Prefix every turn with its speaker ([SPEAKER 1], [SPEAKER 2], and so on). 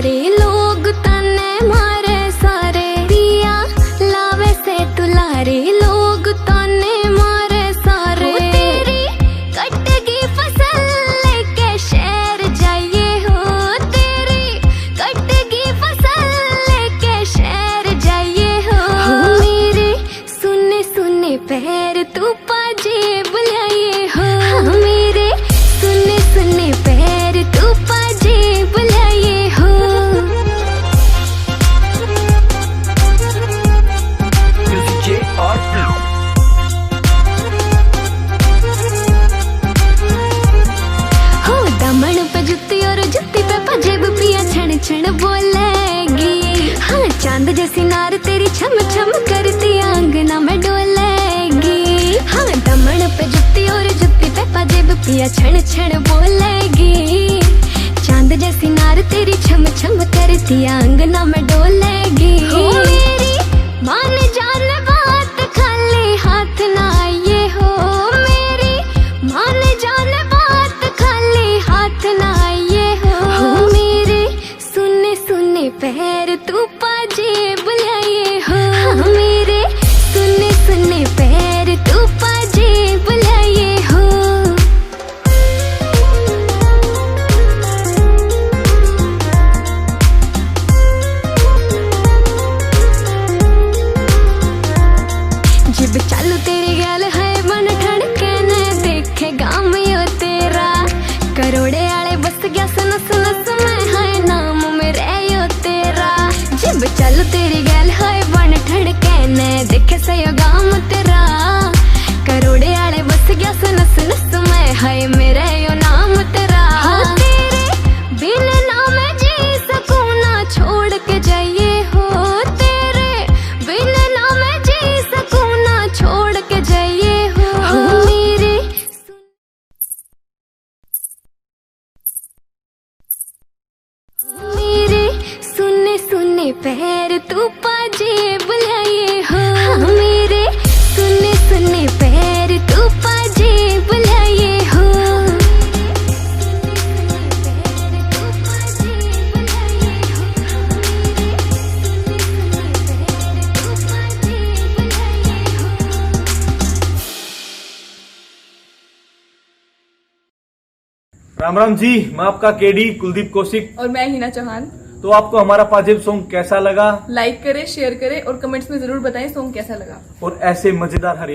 [SPEAKER 1] दुलारे लोग तने मारे सारे दिया लावे से दुलारे लोग तने मारे सारे तेरी कटगी फसल लेके शहर जाइए हो तेरी कटगी फसल लेके शहर जाइए हो मेरे सुने सुने पैर तू पाजे बुलाइए हो मेरे सुने सुने पैर तू पाजे बुलाइए हो हो दमन पे जुत्ती और जुत्ती पे पजेब पिया छण छण बोलेगी हाँ चांद जैसी नार तेरी छम छम करती आंगना में डोलेगी हाँ दमन पे जुत्ती और जुत्ती पे पजेब पिया छण छण बोलेगी चांद जैसी नार तेरी छम छम करती आंगना में डोलेगी हो मेरी मान जान बात खाली हाथ ना आइए हो मेरी मान जान बात खाली हाथ ना आइए हो मेरे सुने सुने पैर तू पाजे बुलाइए हो मेरे सुने सुने पैर तू पाजे बुलाइए हो जिब चालू तेरी गैल है मन ठड़के ने देखे गाम यो तेरा करोड़े आले बस गया सनस नस में है नाम मेरे यो तेरा जिब चालू तेरी गैल है मन ठड़के ने देखे सयो गाम तेरा करोड़े आले बस गया सनस नस में है मेरे यो नाम तेरा तेरे बिन नाम जी सकूं ना छोड़ के जाइए हो तेरे बिन नाम जी सकूं ना छोड़ के जाइए हो मेरे मेरे सुने सुने पैर तू पाजे बुलाइए हो मेरे सुने सुने पैर तू पाजे बुलाइए हो
[SPEAKER 2] राम राम जी, मैं आपका केडी कुलदीप कौशिक।
[SPEAKER 3] और मैं हिना चौहान।
[SPEAKER 2] तो आपको हमारा पाजेब सॉन्ग कैसा लगा?
[SPEAKER 3] लाइक करें, शेयर करें और कमेंट्स में जरूर बताएं सॉन्ग कैसा लगा।
[SPEAKER 2] और ऐसे मजेदार